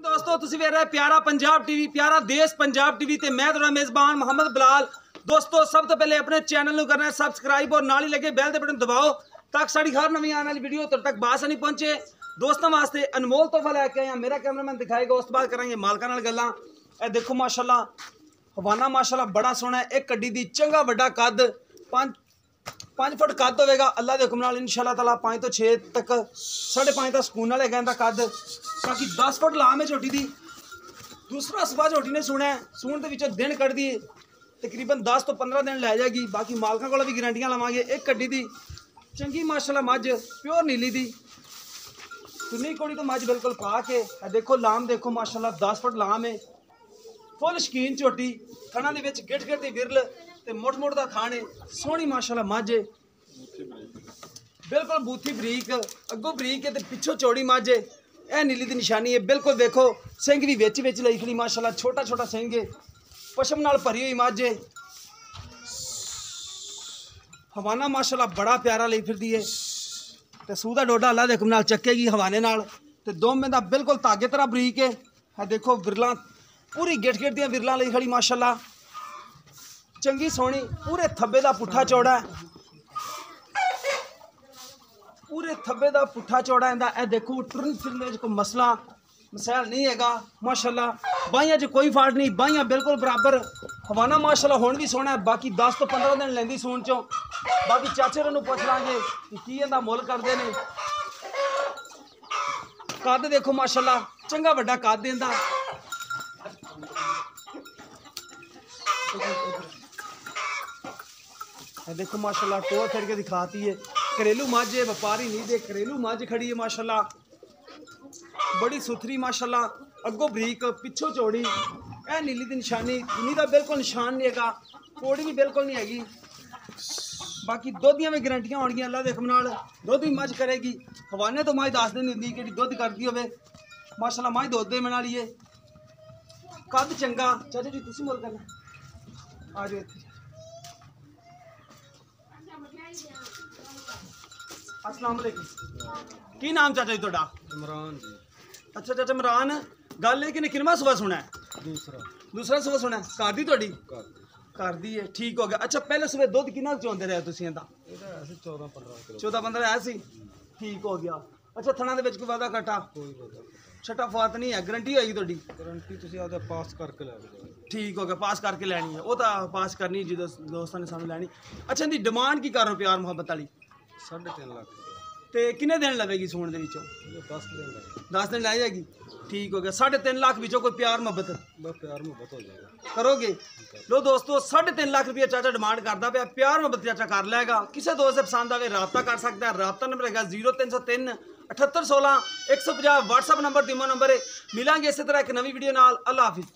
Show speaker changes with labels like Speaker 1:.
Speaker 1: दोस्तों तुसी वेख रहे प्यारा पंजाब टीवी प्यारा देश पंजाब टीवी ते मैं तुहाडा मेज़बान मोहम्मद बिलाल। दोस्तों सब तो पहले अपने चैनल को करना है सबसक्राइब और नाल ही लगे बैल दे बटन दबाओ ताकि साड़ी हर नवी आने वाली वीडियो तुहाडे तक बासानी पहुंचे। दोस्तों वास्ते अनमोल तोहफा लैके आए मेरा कैमरामैन दिखाएगा, उस बाद करेंगे मालका नाल गल्लां। ए देखो माशाल्लाह हवाना माशाल्लाह बड़ा सोहना है। एक कड्डी दी चंगा वड्डा कद 5 फुट कद होगा अल्लाह के हुक्म नाल इंशाअल्लाह ताला 5 तो 6 तक 5.5 तक सुकून वाले गैंदा कद। बाकी 10 फुट लाम है झोटी दी। दूसरा सुबह झोटी ने सुना है सून के विचों दिन कट दिए तकरीबन 10 तो 15 दिन लै जाएगी। बाकी मालकों को भी गारंटियां लवांगे। एक कड्डी दी चंगी माशाल्लाह मझ प्योर नीली दी सुनी कोड़ी तो मझ बिल्कुल पा के देखो लाम देखो माशाल्लाह 10 फुट लाम है। फुल शकीन झोटी थना दे विच गिट गिट दी विरल ते मुठ मुठ दा थाने सोहनी माशाल्लाह मझ बिल्कुल बूथी बरीक अगों बरीक है ते पिछों चौड़ी मझ है। यह नीली दी निशानी है बिल्कुल। देखो सिंह भी विच विच लई खड़ी माशाल्लाह छोटा छोटा सिंह है पशम नाल भरी हुई मझ है। हवाना माशाल्लाह बड़ा प्यारा लई फिरदी है ते सूदा डोडा अल्लाह दे हुक्म नाल चक्केगी हवाने नाल ते दोमें दा बिल्कुल धागे तरह बरीक है। देखो विरलां पूरी गिट गिट दियां विरलां लई खड़ी माशाल्लाह चंगी सोहनी। पूरे थब्बे दा पुट्ठा चौड़ा है पूरे थब्बे दा पुट्ठा चौड़ा इंदा। ए देखो टुरन फिरने च कोई मसला मसैल नहीं हैगा माशाल्लाह। बाहियां च कोई फाल्ट नहीं, बाहियां बिल्कुल बराबर। हवाना माशाल्लाह हुण भी सोहना है। बाकी 10 तो 15 दिन लैंदी सून चों। बाकी चाचे नूं पुछ लांगे कि इंदा मुल करदे ने। कद देखो माशाल्लाह चंगा वड्डा कद इंदा। देखो माशाल्लाह टोर फिर के दिखाती है। घरेलू मझ है व्यापारी नहीं दे घरेलू मझ खड़ी है माशाल्लाह बड़ी सुथरी माशाल्लाह अगों बरीक पिछों चौड़ी। ए नीली दी निशानी नी दा बिल्कुल निशान नहीं हैगा कोड़ी भी बिल्कुल नहीं हैगी। बाकी दुध दियां भी गारंटियां होणगियां अल्लाह दे हुक्म नाल दुध भी मझ करेगी। हवाने तो मझ 10 दिन दी कि दुध करदी होवे माशाल्लाह मझ दुध देने वाली है। कद चंगा चाचा जी तुसीं मुल करना आ जाओ इत्थे। अस्सलाम वालेकुम की नाम चाचा जी तुहाडा?
Speaker 2: इमरान जी।
Speaker 1: अच्छा चाचा इमरान गल है कि किनवा सुबह सुना है? दूसरा सुबह सुना है। घर दी तुहाडी? घर दी है ठीक हो गया। अच्छा पहले सुबह दुध कितना चोंदे रहे तुसीं इंदा? 14-15 है सी ठीक हो गया। अच्छा थना दे विच कोई वादा घाटा छटा फात नहीं है गारंटी होएगी तुहाडी?
Speaker 2: गारंटी तुसीं आपदा पास करके ले जाओ।
Speaker 1: ठीक हो गया पास करके लैनी है वो तो पास करनी जो दोस्तों ने सामने लैनी। अच्छा इनकी डिमांड की कर रहे हो प्यार मुहब्बत वाली?
Speaker 2: 3.5 लाख
Speaker 1: ते किन्ने दिन लगेगी सूण दे विचों? 10 दिन लै जाएगी ठीक हो गया। 3.5 लाख विचों कोई प्यार मुहब्बत
Speaker 2: प्यार मुहब्बत हो जाएगा
Speaker 1: करोगे? लो दोस्तों 3.5 लाख रुपया चाचा डिमांड करता पे प्यार मुहब्बत चाचा कर लेगा। किसी दोस्त से पसंद आवे रब्ता कर सकता है। रब्ता नंबर है 0303 78 16 150 व्हाट्सअप नंबर तिमो नंबर है। मिलांगे इसी तरह एक नवी वीडियो नाल। अल्लाह हाफिज़।